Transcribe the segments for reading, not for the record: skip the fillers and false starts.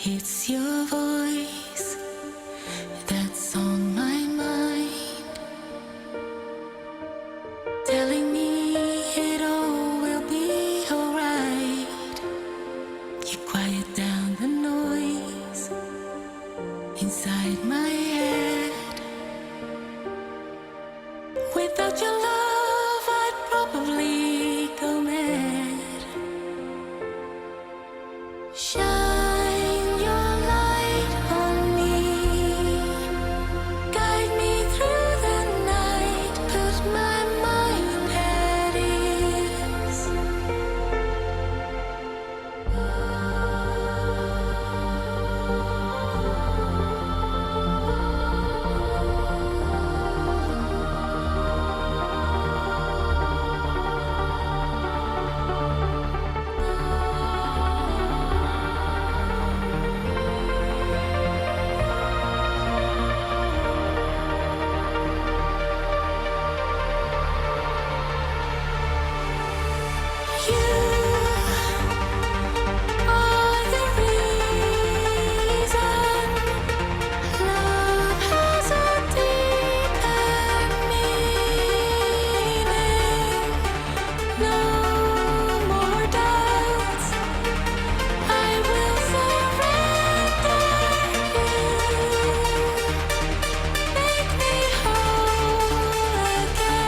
It's your voice that's on my mind, telling me it all will be alright. You quiet down the noise inside my head. Without your love, I'd probably go mad. Shine your light on me, guide me through the night, put my mind at ease. You are the reason love has a deeper meaning. No more doubts, I will surrender you. Make me whole again.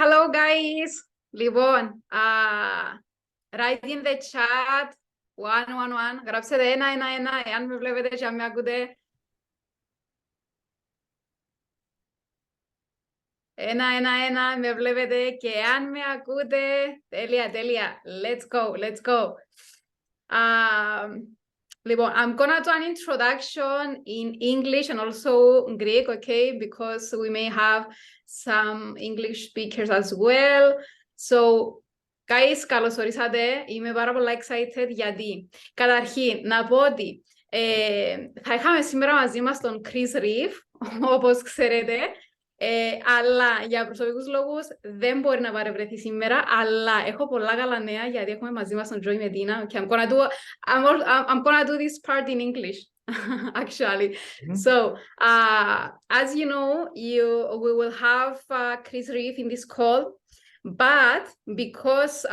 Hello guys. Λοιπόν, write in the chat 111. Γράψτε 111 εάν με βλέπετε και αν με ακούτε. 111 με βλέπετε και αν με ακούτε. Τέλεια. Let's go. Λοιπόν, I'm gonna do an introduction in English and also Greek, okay? Because we may have some English speakers as well. So, guys, καλώς ορίσατε. Είμαι πάρα πολύ excited γιατί, καταρχήν, να πω ότι θα είχαμε σήμερα μαζί μας τον Chris Reef, όπως ξέρετε. Αλλά για προσωπικούς λόγους δεν μπορεί να παρευρεθεί σήμερα, αλλά έχω πολλά καλά νέα γιατί έχουμε μαζί μας τον Joy Medina. Okay, I'm gonna do this part in English, actually. So, as you know, we will have Chris Reeve in this call, but because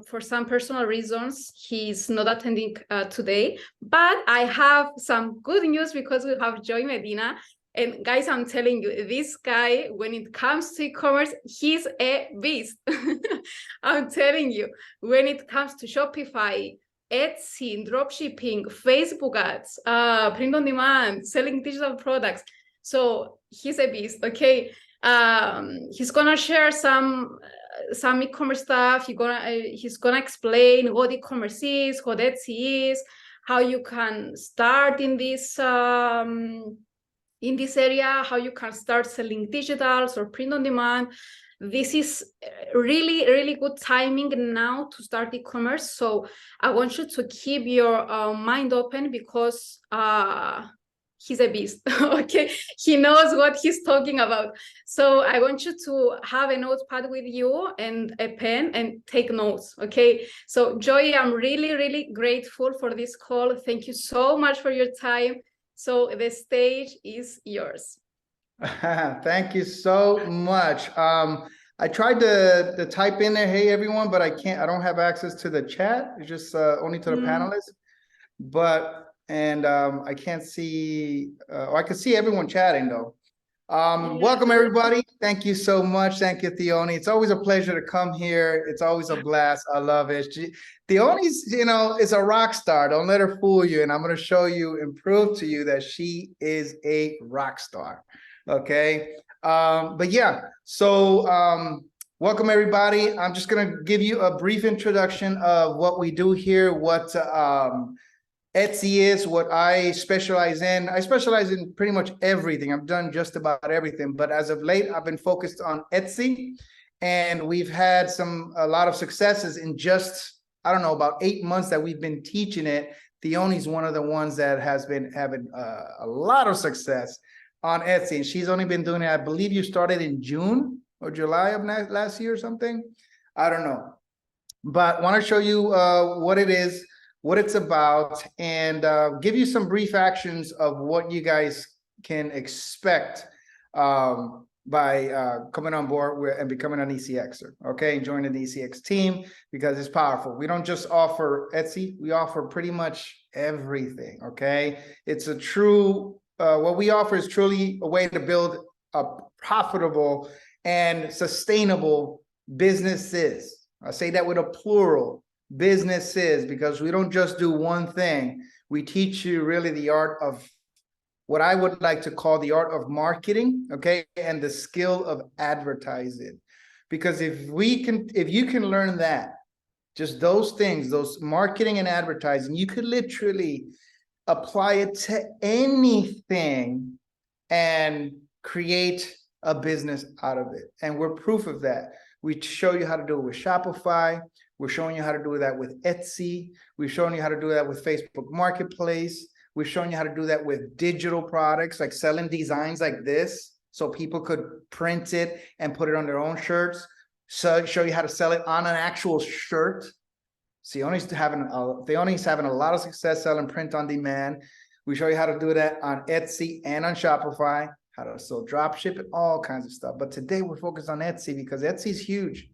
for some personal reasons, he's not attending today. But I have some good news because we have Joy Medina. And guys, I'm telling you, this guy, when it comes to e-commerce, he's a beast. I'm telling you, when it comes to Shopify, Etsy, dropshipping, Facebook ads, print on demand, selling digital products. So he's a beast, okay? He's gonna share some e-commerce stuff. He's gonna explain what e-commerce is, what Etsy is, how you can start in this area, how you can start selling digitals or print on demand. This is really, really good timing now to start e-commerce. So I want you to keep your mind open because he's a beast, okay? He knows what he's talking about. So I want you to have a notepad with you and a pen and take notes, okay? So Joy, I'm really, really grateful for this call. Thank you so much for your time. So the stage is yours. Thank you so much. I tried to type in there, hey everyone, but I don't have access to the chat. It's just only to the panelists. I can't see, I can see everyone chatting though. Welcome everybody. Thank you so much. Thank you, Theoni. It's always a pleasure to come here. It's always a blast. I love it. Theoni's, is a rock star. Don't let her fool you. And I'm going to show you and prove to you that she is a rock star. Okay. But yeah, so welcome everybody. I'm just going to give you a brief introduction of what we do here, what Etsy is, what I specialize in. I specialize in pretty much everything. I've done just about everything, but as of late, I've been focused on Etsy, and we've had a lot of successes in just, I don't know, about 8 months that we've been teaching it. Theoni's one of the ones that has been having a lot of success on Etsy, and she's only been doing it, I believe you started in June or July of last year or something. I don't know, but want to show you what it is, what it's about, and give you some brief actions of what you guys can expect by coming on board and becoming an ECXer, okay, and joining the ECX team, because it's powerful. We don't just offer Etsy, we offer pretty much everything, okay? It's a true, what we offer is truly a way to build a profitable and sustainable businesses. I say that with a plural, businesses, because we don't just do one thing. We teach you really the art of what I would like to call the art of marketing, okay, and the skill of advertising. Because if you can learn that, just those things, those marketing and advertising, you could literally apply it to anything and create a business out of it. And we're proof of that. We show you how to do it with Shopify. We're showing you how to do that with Etsy. We're showing you how to do that with Facebook Marketplace. We're showing you how to do that with digital products, like selling designs like this, so people could print it and put it on their own shirts. So show you how to sell it on an actual shirt. Theoni's having a lot of success selling print on demand. We show you how to do that on Etsy and on Shopify, how to sell drop ship and all kinds of stuff. But today we're focused on Etsy because Etsy is huge.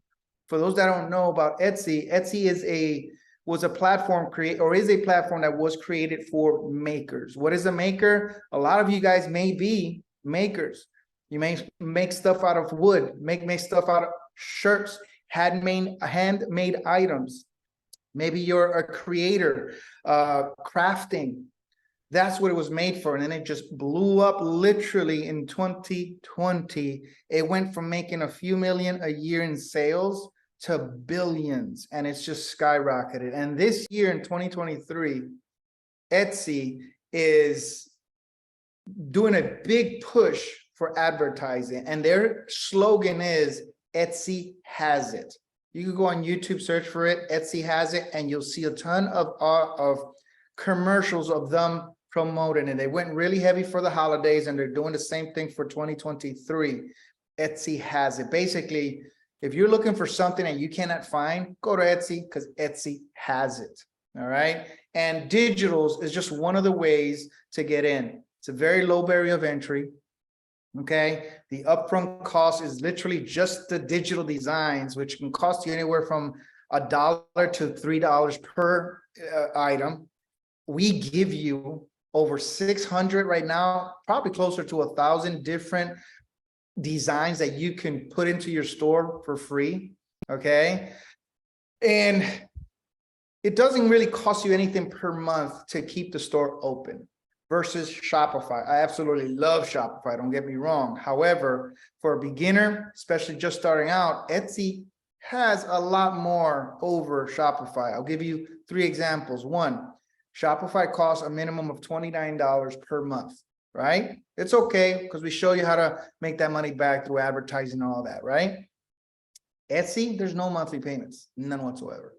For those that don't know about Etsy, Etsy was a platform is a platform that was created for makers. What is a maker? A lot of you guys may be makers. You may make stuff out of wood, make stuff out of shirts, handmade items. Maybe you're a creator, crafting. That's what it was made for. And then it just blew up literally in 2020. It went from making a few million a year in sales to billions, and it's just skyrocketed. And this year in 2023, Etsy is doing a big push for advertising, and their slogan is Etsy has it. You can go on YouTube, search for it, Etsy has it, and you'll see a ton of commercials of them promoting, and they went really heavy for the holidays, and they're doing the same thing for 2023. Etsy has it. Basically, if you're looking for something that you cannot find, go to Etsy, because Etsy has it. All right. And digitals is just one of the ways to get in. It's a very low barrier of entry. Okay. The upfront cost is literally just the digital designs, which can cost you anywhere from $1 to $3 per item. We give you over 600 right now, probably closer to 1,000 different designs that you can put into your store for free. Okay. And it doesn't really cost you anything per month to keep the store open versus Shopify. I absolutely love Shopify, don't get me wrong. However, for a beginner, especially just starting out, Etsy has a lot more over Shopify. I'll give you 3 examples. 1, Shopify costs a minimum of $29 per month, right? It's okay because we show you how to make that money back through advertising and all that, right? Etsy, there's no monthly payments, none whatsoever.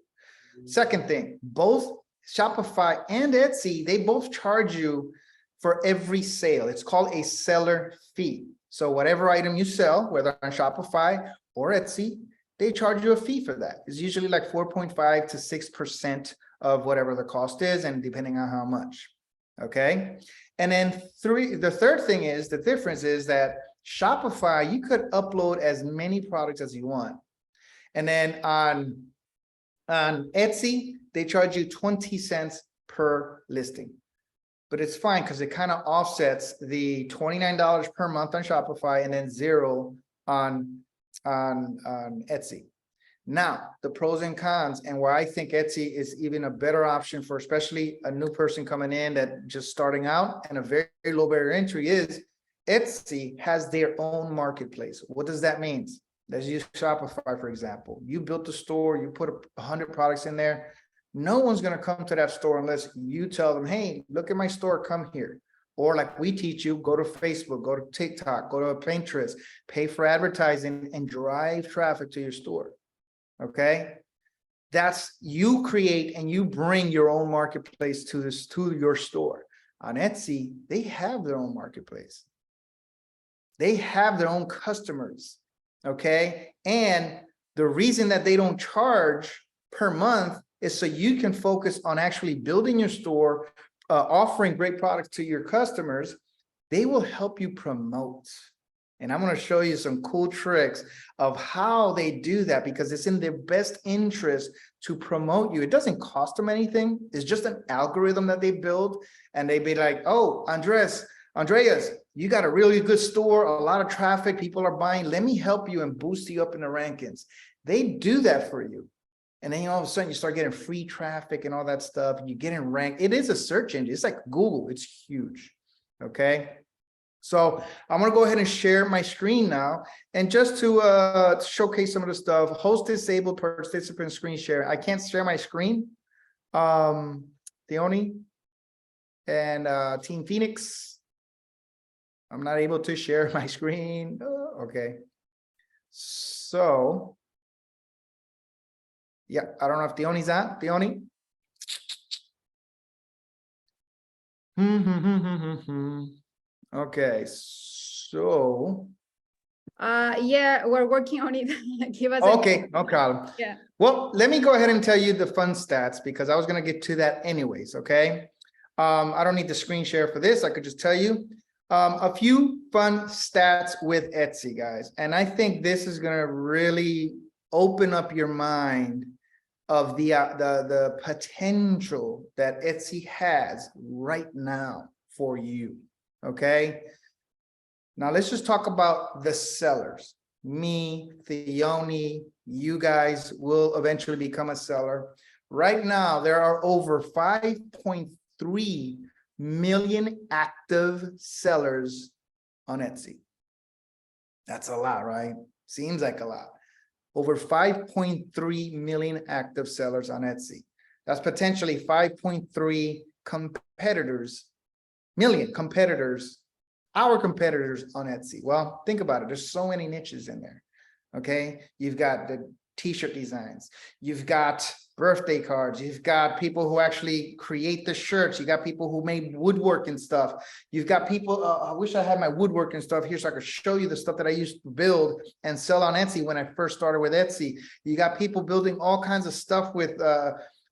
Second thing, both Shopify and Etsy, they both charge you for every sale. It's called a seller fee. So whatever item you sell, whether on Shopify or Etsy, they charge you a fee for that. It's usually like 4.5 to 6% of whatever the cost is, and depending on how much. Okay. And then the third thing is, the difference is that Shopify, you could upload as many products as you want. And then on Etsy, they charge you 20 cents per listing. But it's fine because it kind of offsets the $29 per month on Shopify and then $0 on Etsy. Now, the pros and cons, and why I think Etsy is even a better option for especially a new person coming in that just starting out and a very, very low barrier entry, is Etsy has their own marketplace. What does that mean? Let's use Shopify, for example. You built a store, you put 100 products in there. No one's going to come to that store unless you tell them, hey, look at my store, come here. Or like we teach you, go to Facebook, go to TikTok, go to Pinterest, pay for advertising and drive traffic to your store. Okay. That's, you create and you bring your own marketplace to your store. On Etsy, they have their own marketplace. They have their own customers. Okay. And the reason that they don't charge per month is so you can focus on actually building your store, offering great products to your customers. They will help you promote. And I'm going to show you some cool tricks of how they do that, because it's in their best interest to promote you. It doesn't cost them anything. It's just an algorithm that they build. And they be like, oh, Andreas, you got a really good store, a lot of traffic, people are buying. Let me help you and boost you up in the rankings. They do that for you. And then all of a sudden you start getting free traffic and all that stuff. And you get in rank. It is a search engine. It's like Google. It's huge. Okay. So I'm going to go ahead and share my screen now. And just to showcase some of the stuff, host disabled participant screen share. I can't share my screen. Theoni and Team Phoenix. I'm not able to share my screen. Okay. So, yeah, I don't know if Theoni's on. Theoni? Okay, so. Yeah, we're working on it. Give us Okay, no problem. Yeah. Well, let me go ahead and tell you the fun stats, because I was going to get to that anyways, okay? I don't need the screen share for this. I could just tell you a few fun stats with Etsy, guys. And I think this is going to really open up your mind of the potential that Etsy has right now for you, okay? Now let's just talk about the sellers. Me, Theoni, you guys will eventually become a seller. Right now, there are over 5.3 million active sellers on Etsy. That's a lot, right? Seems like a lot. Over 5.3 million active sellers on Etsy. That's potentially 5.3 million competitors, our competitors on Etsy. Well, think about it. There's so many niches in there. Okay. You've got the t-shirt designs. You've got birthday cards. You've got people who actually create the shirts. You got people who made woodworking stuff. You've got people, I wish I had my woodworking stuff here so I could show you the stuff that I used to build and sell on Etsy when I first started with Etsy. You got people building all kinds of stuff with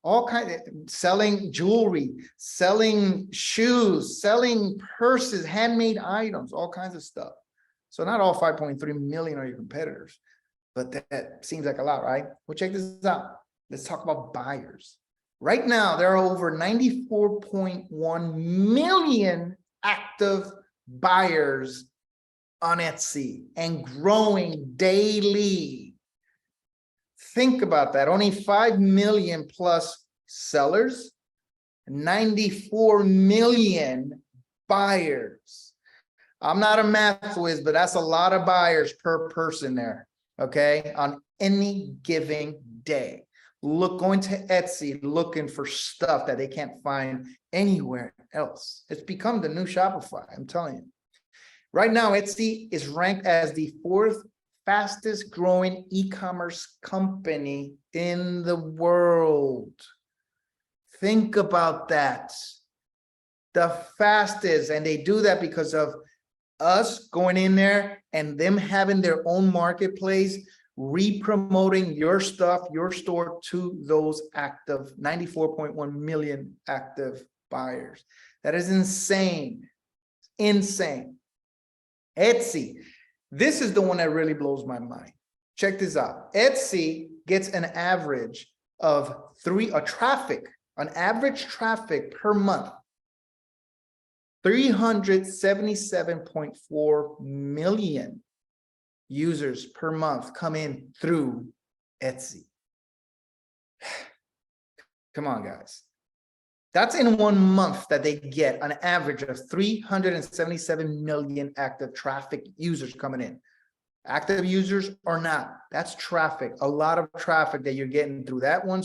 all kinds of selling jewelry, selling shoes, selling purses, handmade items, all kinds of stuff. So not all 5.3 million are your competitors, but that seems like a lot, right? Well, check this out. Let's talk about buyers. Right now, there are over 94.1 million active buyers on Etsy and growing daily. Think about that. Only 5 million plus sellers, 94 million buyers. I'm not a math whiz, but that's a lot of buyers per person there, okay, on any given day. Going to Etsy, looking for stuff that they can't find anywhere else. It's become the new Shopify, I'm telling you. Right now, Etsy is ranked as the 4th fastest growing e-commerce company in the world. Think about that. The fastest, and they do that because of us going in there and them having their own marketplace, re-promoting your stuff, your store to those active 94.1 million active buyers. That is insane. Insane. Etsy. This is the one that really blows my mind. Check this out. Etsy gets an average of average traffic per month. 377.4 million users per month come in through Etsy. Come on, guys. That's in 1 month that they get an average of 377 million active traffic users coming in. Active users or not, that's traffic, a lot of traffic that you're getting through that one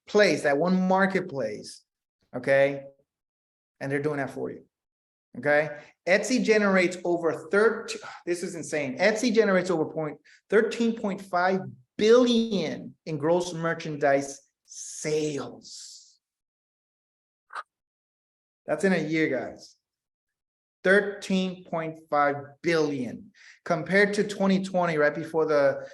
place, that one marketplace, okay? And they're doing that for you, okay? Etsy generates over this is insane. Etsy generates over 13.5 billion in gross merchandise sales. That's in a year, guys. 13.5 billion compared to 2020, right before the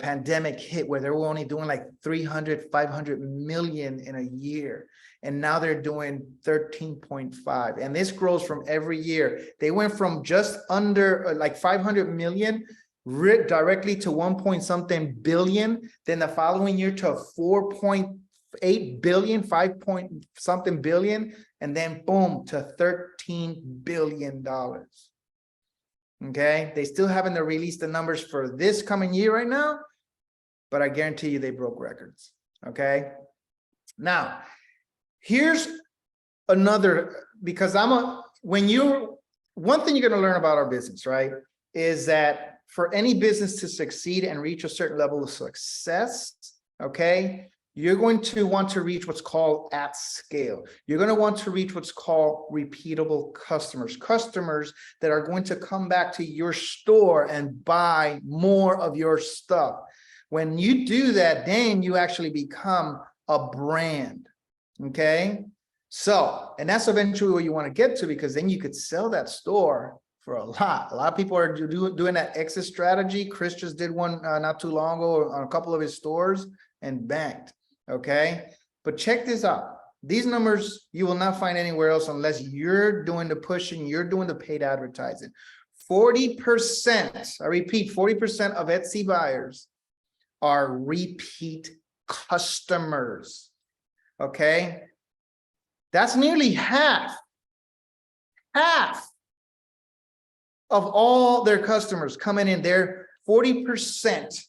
pandemic hit, where they were only doing like 500 million in a year. And now they're doing 13.5. And this grows from every year. They went from just under like 500 million directly to 1-point-something billion. Then the following year to 4.8 billion, 5-point-something billion. And then boom, to $13 billion. Okay, they still haven't released the numbers for this coming year right now, but I guarantee you they broke records. Okay, now here's another, because one thing you're going to learn about our business, right, is that for any business to succeed and reach a certain level of success, okay, you're going to want to reach what's called at scale. You're going to want to reach what's called repeatable customers, customers that are going to come back to your store and buy more of your stuff. When you do that, then you actually become a brand, okay? So, and that's eventually what you want to get to, because then you could sell that store for a lot. A lot of people are doing that exit strategy. Chris just did one not too long ago on a couple of his stores and banked. Okay, but check this out. These numbers you will not find anywhere else unless you're doing the pushing, you're doing the paid advertising. 40%, I repeat, 40% of Etsy buyers are repeat customers. Okay, that's nearly half of all their customers coming in there. 40%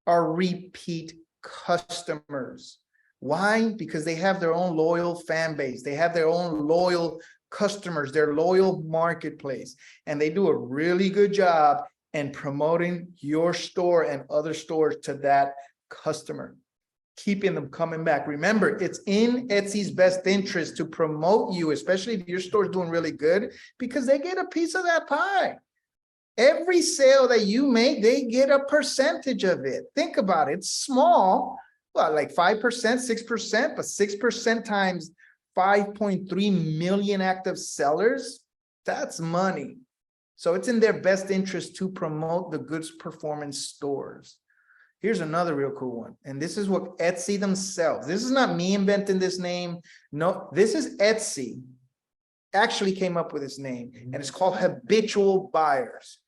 are repeat customers. Why? Because they have their own loyal fan base. They have their own loyal customers, their loyal marketplace, and they do a really good job in promoting your store and other stores to that customer, keeping them coming back. Remember, it's in Etsy's best interest to promote you, especially if your store is doing really good, because they get a piece of that pie. Every sale that you make, they get a percentage of it. Think about it. It's small, well, like 5%, 6%, but 6% times 5.3 million active sellers, that's money. So it's in their best interest to promote the goods performance stores. Here's another real cool one. And this is what Etsy themselves, this is not me inventing this name. No, this is Etsy actually came up with this name, and it's called habitual buyers.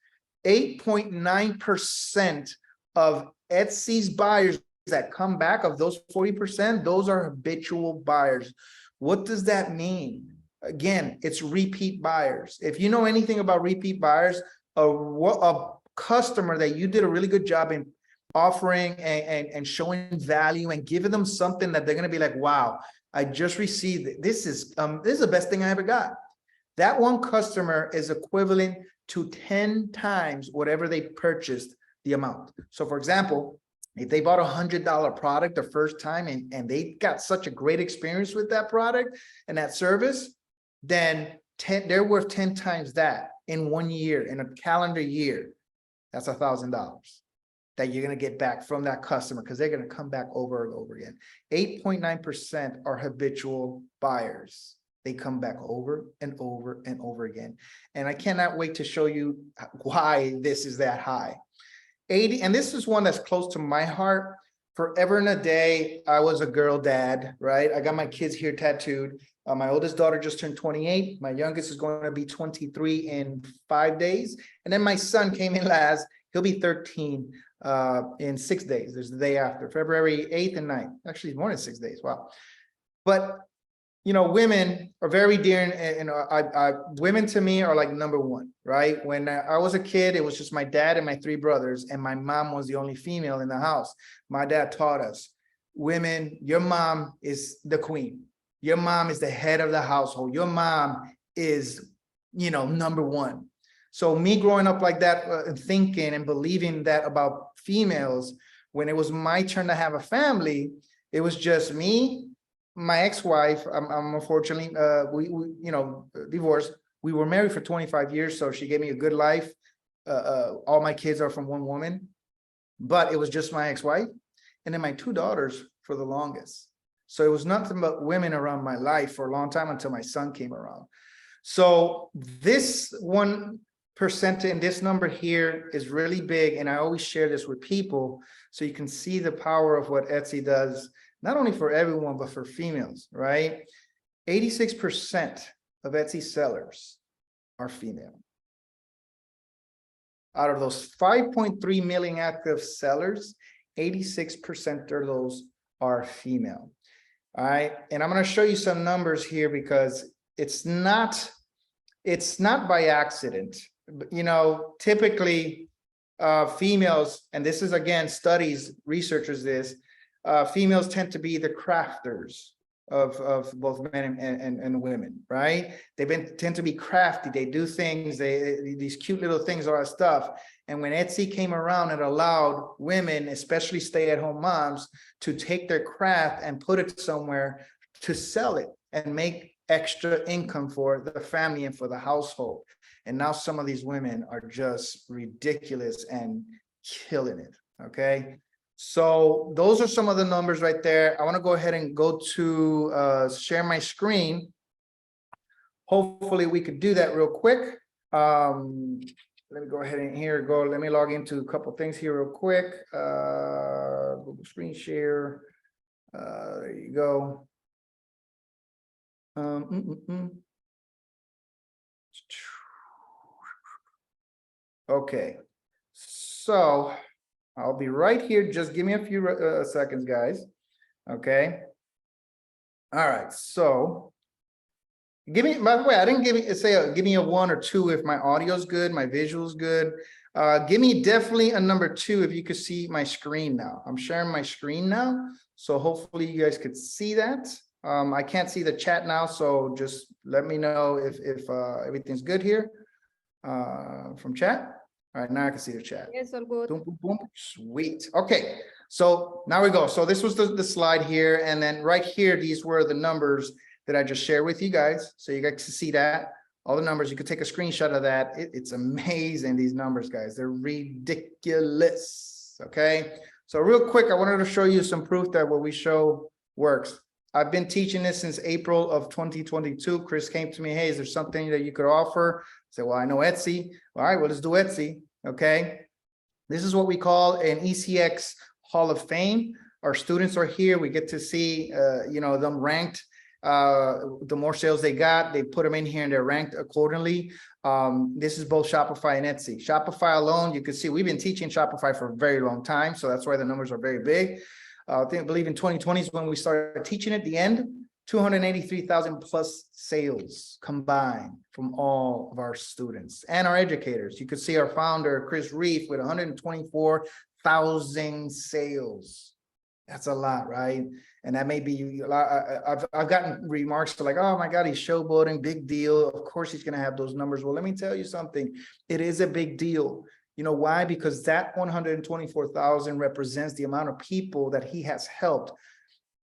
8.9% of Etsy's buyers that come back, of those 40%, those are habitual buyers. What does that mean? Again, it's repeat buyers. If you know anything about repeat buyers, a customer that you did a really good job in offering and showing value and giving them something that they're going to be like, wow, I just received it. This is the best thing I ever got. That one customer is equivalent to 10 times whatever they purchased the amount. So for example, if they bought $100 product the first time and they got such a great experience with that product and that service, then they're worth 10 times that in 1 year, in a calendar year. That's $1,000 that you're going to get back from that customer, because they're going to come back over and over again. 8.9% are habitual buyers. They come back over and over and over again. And I cannot wait to show you why this is that high. 80, and this is one that's close to my heart. Forever and a day, I was a girl dad, right? I got my kids here tattooed. My oldest daughter just turned 28. My youngest is going to be 23 in 5 days. And then my son came in last. He'll be 13 in 6 days. There's the day after, February 8th and 9th. Actually, more than 6 days. Wow. But, you know, women are very dear. And women to me are like number one, right? When I was a kid, it was just my dad and my 3 brothers. And my mom was the only female in the house. My dad taught us, women, your mom is the queen. Your mom is the head of the household. Your mom is, you know, number one. So me growing up like that, thinking and believing that about females, when it was my turn to have a family, it was just me, my ex-wife. I'm unfortunately, we you know, divorced. We were married for 25 years, so she gave me a good life. All my kids are from one woman, but it was just my ex-wife, and then my 2 daughters for the longest. So it was nothing but women around my life for a long time until my son came around. So this 1% in this number here is really big. And I always share this with people so you can see the power of what Etsy does, not only for everyone, but for females, right? 86% of Etsy sellers are female. Out of those 5.3 million active sellers, 86% of those are female. All right, and I'm going to show you some numbers here because it's not by accident. You know, typically females, and this is again studies, researchers this, females tend to be the crafters of both men and women, right? They tend to be crafty. They do things, these cute little things, all that stuff. And when Etsy came around, it allowed women, especially stay-at-home moms, to take their craft and put it somewhere to sell it and make extra income for the family and for the household. And now some of these women are just ridiculous and killing it, okay? So those are some of the numbers right there. I want to go ahead and go to share my screen. Hopefully we could do that real quick. Let me go ahead and let me log into a couple things here real quick. Google screen share. There you go. Okay, so I'll be right here. Just give me a few seconds, guys. Okay. All right. So give me, by the way, I didn't give me a 1 or 2 if my audio is good, my visual is good. Give me definitely a number 2 if you could see my screen now. I'm sharing my screen now, so hopefully you guys could see that. I can't see the chat now, so just let me know if everything's good here from chat. All right, now I can see the chat. Yes, all good. Boom, boom, boom. Sweet. Okay, so now we go. So this was the slide here, and then right here, these were the numbers that I just shared with you guys. So you guys can see that, all the numbers. You could take a screenshot of that. It's amazing, these numbers, guys. They're ridiculous, okay? So real quick, I wanted to show you some proof that what we show works. I've been teaching this since April of 2022. Chris came to me, hey, is there something that you could offer? I said, well, I know Etsy. All right, well, let's do Etsy. Okay. This is what we call an ECX Hall of Fame. Our students are here. We get to see, them ranked. The more sales they got, they put them in here and they're ranked accordingly. This is both Shopify and Etsy. Shopify alone, you can see we've been teaching Shopify for a very long time. So that's why the numbers are very big. I believe in 2020 is when we started teaching at the end, 283,000 plus sales combined from all of our students and our educators. You could see our founder, Chris Reef, with 124,000 sales. That's a lot, right? And that may be, I've gotten remarks like, oh my God, he's showboating, big deal. Of course he's going to have those numbers. Well, let me tell you something. It is a big deal. You know why? Because that 124,000 represents the amount of people that he has helped.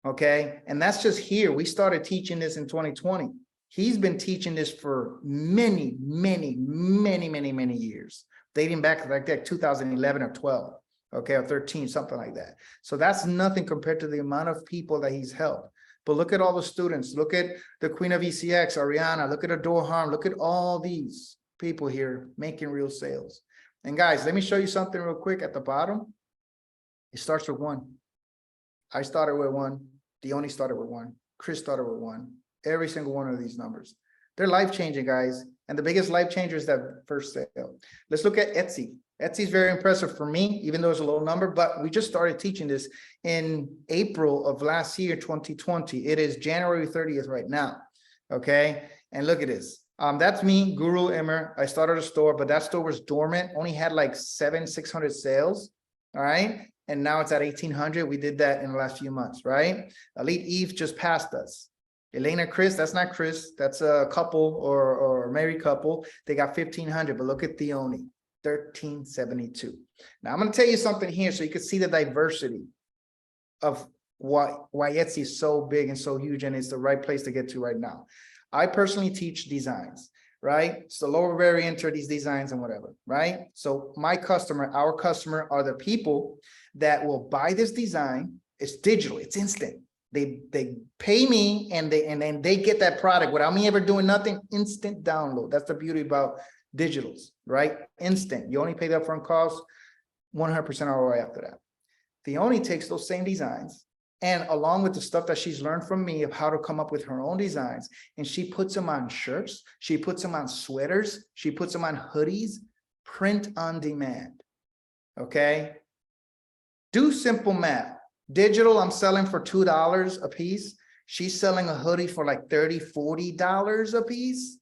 Okay. And that's just here. We started teaching this in 2020. He's been teaching this for many, many, many, many, many years, dating back like that 2011 or 12. Okay, or 13, something like that. So that's nothing compared to the amount of people that he's helped. But look at all the students. Look at the Queen of ECX, Ariana. Look at ΔΩΡΕΑΝ. Look at all these people here making real sales. And guys, let me show you something real quick at the bottom. It starts with 1. I started with 1. Dione started with 1. Chris started with 1. Every single one of these numbers. They're life-changing, guys. And the biggest life changer is that first sale. Let's look at Etsy. Etsy is very impressive for me, even though it's a low number, but we just started teaching this in April of last year, 2020. It is January 30th right now. Okay. And look at this. That's me, Guru Emmer. I started a store, but that store was dormant, only had like 600 sales. All right. And now it's at 1,800. We did that in the last few months, right? Elite Eve just passed us. Elena, Chris, that's not Chris. That's a couple or a married couple. They got 1,500, but look at Dione. 1,372. Now I'm going to tell you something here so you can see the diversity of why Etsy is so big and so huge, and it's the right place to get to right now. I personally teach designs, right? It's the lower barrier to enter these designs and whatever, right? So my customer, our customer are the people that will buy this design. It's digital, it's instant. They pay me and then they get that product without me ever doing nothing. Instant download. That's the beauty about digitals, right? Instant. You only pay the upfront cost, 100% ROI after that. Dione takes those same designs and along with the stuff that she's learned from me of how to come up with her own designs, and she puts them on shirts, she puts them on sweaters, she puts them on hoodies, print on demand. Okay. Do simple math. Digital, I'm selling for $2 a piece. She's selling a hoodie for like $30, $40 a piece.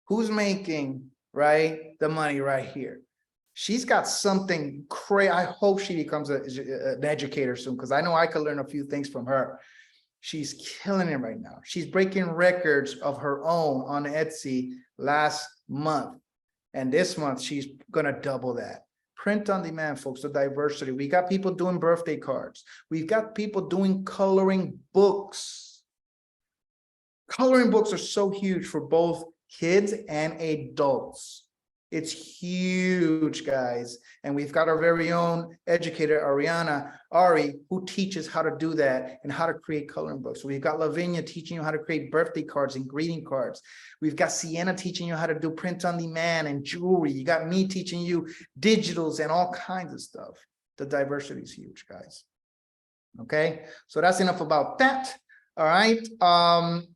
Who's making, right, the money right here? She's got something crazy. I hope she becomes an educator soon, because I know I could learn a few things from her. She's killing it right now. She's breaking records of her own on Etsy last month. And this month, she's going to double that. Print on demand, folks, the diversity. We got people doing birthday cards. We've got people doing coloring books. Coloring books are so huge for both kids and adults. It's huge, guys. And we've got our very own educator, Ari, who teaches how to do that and how to create coloring books. So we've got Lavinia teaching you how to create birthday cards and greeting cards. We've got Sienna teaching you how to do print on demand and jewelry. You got me teaching you digitals and all kinds of stuff. The diversity is huge, guys. Okay, so that's enough about that. All right.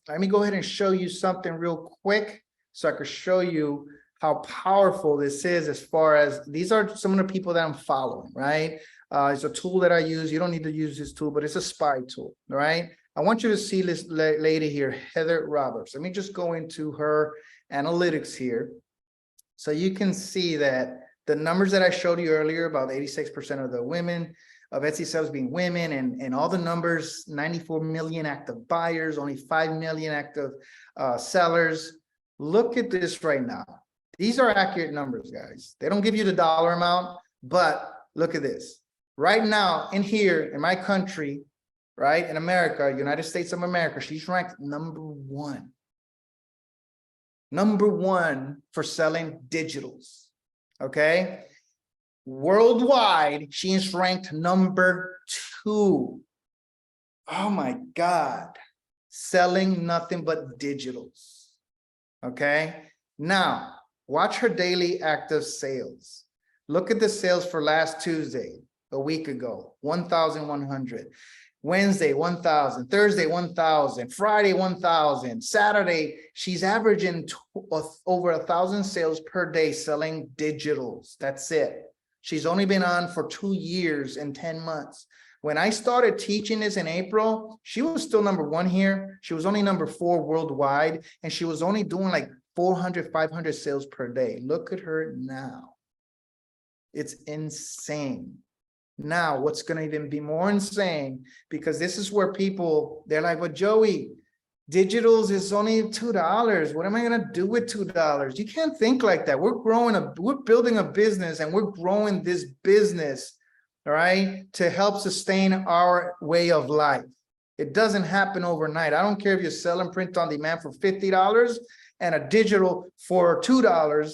Let me go ahead and show you something real quick so I can show you how powerful this is. As far as these are some of the people that I'm following, right? It's a tool that I use. You don't need to use this tool, but it's a spy tool, right? I want you to see this lady here, Heather Roberts. Let me just go into her analytics here. So you can see that the numbers that I showed you earlier, about 86% of the women of Etsy sales being women, and all the numbers, 94 million active buyers, only 5 million active sellers. Look at this right now. These are accurate numbers, guys. They don't give you the dollar amount, but look at this. Right now, in here, in my country, right, in America, United States of America, she's ranked number 1. Number 1 for selling digitals, okay? Worldwide, she is ranked number 2. Oh my God. Selling nothing but digitals. Okay. Now, watch her daily active sales. Look at the sales for last Tuesday, a week ago, 1,100. Wednesday, 1,000. Thursday, 1,000. Friday, 1,000. Saturday, she's averaging over 1,000 sales per day selling digitals. That's it. She's only been on for 2 years and 10 months. When I started teaching this in April, she was still number 1 here. She was only number 4 worldwide, and she was only doing like 400, 500 sales per day. Look at her now. It's insane. Now, what's going to even be more insane, because this is where people, they're like, well, Joey, digitals is only $2. What am I going to do with $2? You can't think like that. We're building a business, and we're growing this business, all right, to help sustain our way of life. It doesn't happen overnight. I don't care if you're selling print on demand for $50 and a digital for $2, all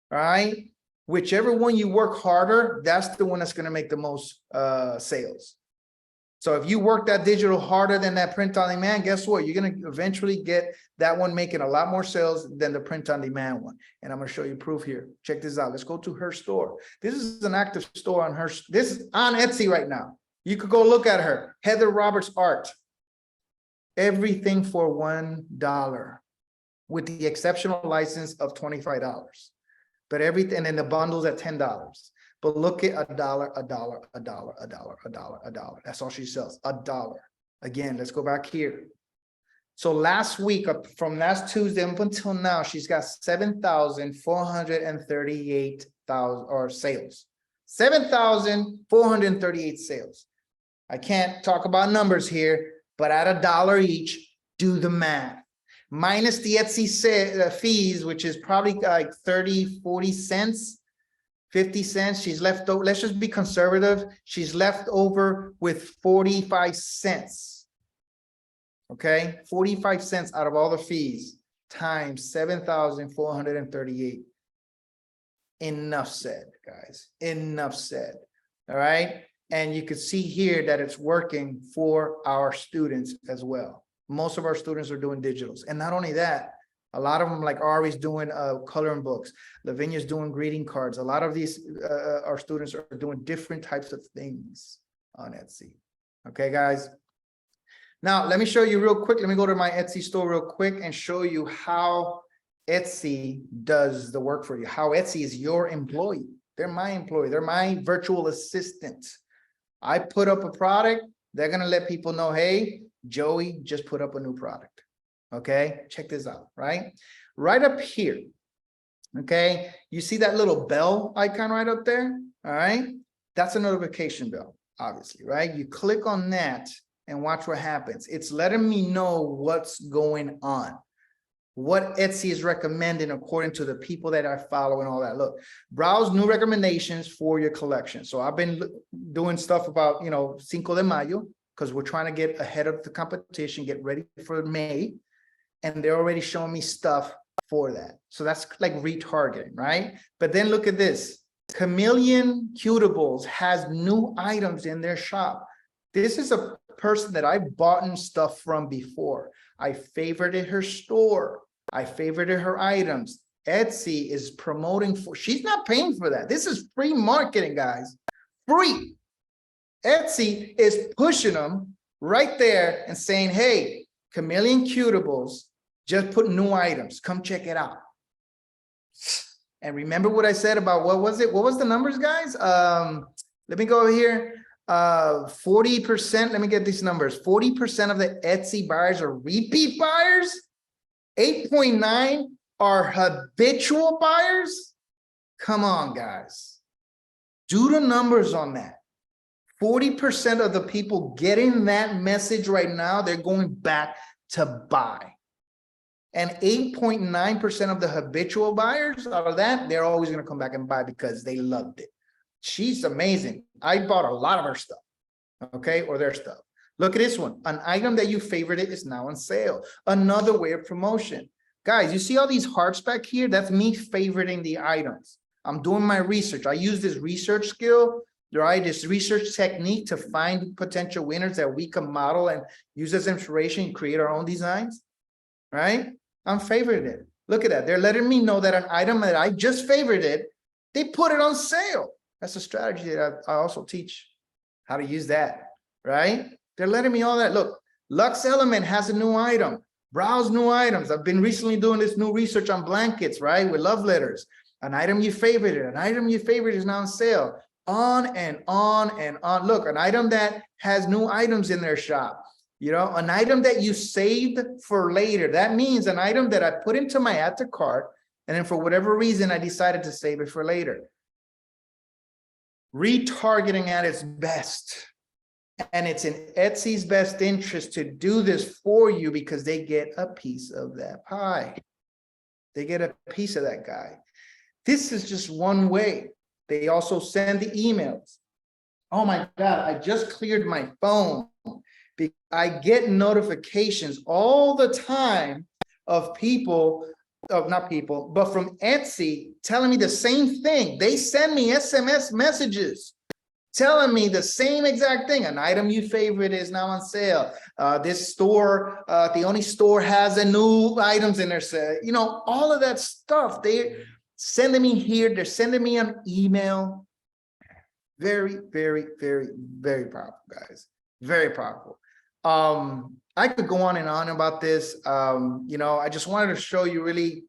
right? Whichever one you work harder, that's the one that's going to make the most sales. So if you work that digital harder than that print on demand, guess what? You're going to eventually get that one making a lot more sales than the print on demand one. And I'm going to show you proof here. Check this out. Let's go to her store. This is an active store on her. This is on Etsy right now. You could go look at her. Heather Roberts Art. Everything for $1 with the exceptional license of $25. But everything, and then the bundles at $10. But look at $1, $1, $1, $1, $1, $1. That's all she sells, $1. Again, let's go back here. So last week, from last Tuesday up until now, she's got 7,438 sales. 7,438 sales. I can't talk about numbers here, but at $1 each, do the math. Minus the Etsy fees, which is probably like 30, 40 cents, 50 cents. She's left over. Let's just be conservative. She's left over with 45 cents. Okay, 45 cents out of all the fees times 7,438. Enough said, guys. Enough said. All right. And you can see here that it's working for our students as well. Most of our students are doing digitals. And not only that, a lot of them, like Ari's doing coloring books, Lavinia's doing greeting cards. A lot of these, our students are doing different types of things on Etsy. Okay, guys. Now, let me show you real quick. Let me go to my Etsy store real quick and show you how Etsy does the work for you. How Etsy is your employee. They're my employee. They're my virtual assistant. I put up a product. They're going to let people know, hey, Joey just put up a new product. Okay, check this out, right? Right up here. Okay, you see that little bell icon right up there? All right, that's a notification bell, obviously, right? You click on that and watch what happens. It's letting me know what's going on, what Etsy is recommending according to the people that I follow and all that. Look, browse new recommendations for your collection. So I've been doing stuff about, you know, Cinco de Mayo, because we're trying to get ahead of the competition, get ready for May. And they're already showing me stuff for that. So that's like retargeting, right? But then look at this. Chameleon Cutables has new items in their shop. This is a person that I've bought stuff from before. I favorited her store. I favorited her items. Etsy is promoting for, she's not paying for that. This is free marketing, guys. Free. Etsy is pushing them right there and saying, hey, Chameleon Cutables just put new items. Come check it out. And remember what I said about, what was it? What was the numbers, guys? Let me go over here. 40%. Let me get these numbers. 40% of the Etsy buyers are repeat buyers. 8.9 are habitual buyers. Come on, guys. Do the numbers on that. 40% of the people getting that message right now, they're going back to buy. And 8.9% of the habitual buyers out of that, they're always going to come back and buy because they loved it. She's amazing. I bought a lot of her stuff, okay, or their stuff. Look at this one. An item that you favorited is now on sale. Another way of promotion. Guys, you see all these hearts back here? That's me favoriting the items. I'm doing my research. I use this research skill, right? This research technique to find potential winners that we can model and use as inspiration and create our own designs, right? I'm favoriting it. Look at that. They're letting me know that an item that I just favorited, they put it on sale. That's a strategy that I also teach how to use that, right? They're letting me all that. Look, Lux Element has a new item. Browse new items. I've been recently doing this new research on blankets, right? With love letters. An item you favorited. An item you favorited is now on sale. On and on and on. Look, an item that has new items in their shop. You know, an item that you saved for later. That means an item that I put into my add to cart, and then for whatever reason, I decided to save it for later. Retargeting at its best. And it's in Etsy's best interest to do this for you because they get a piece of that pie. They get a piece of that guy. This is just one way. They also send the emails. Oh my God, I just cleared my phone. I get notifications all the time of people, not people, but from Etsy telling me the same thing. They send me SMS messages telling me the same exact thing. An item you favorite is now on sale. This store, the only store has a new items in their sale. You know, all of that stuff. They're sending me here. They're sending me an email. Very, very, very, very powerful, guys. Very powerful. I could go on and on about this. You know, I just wanted to show you really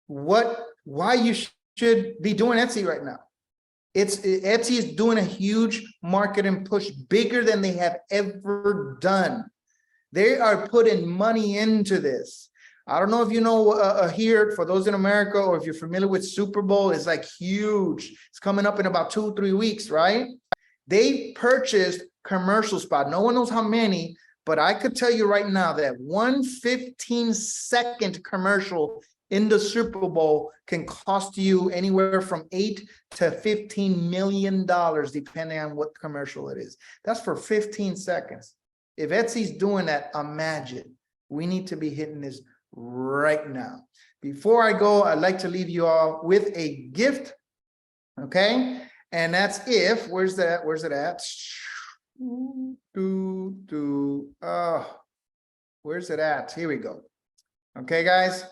why you should be doing Etsy right now. Etsy is doing a huge marketing push, bigger than they have ever done. They are putting money into this. I don't know if you know here, for those in America, or if you're familiar with Super Bowl, it's like huge. It's coming up in about 2-3 weeks, right? They purchased commercial spot. No one knows how many, but I could tell you right now that one 15-second commercial in the Super Bowl can cost you anywhere from $8 to $15 million, depending on what commercial it is. That's for 15 seconds. If Etsy's doing that, imagine. We need to be hitting this right now. Before I go, I'd like to leave you all with a gift, okay? And that's if, where's it at? Where's it at? Where's it at? Here we go. Okay, guys.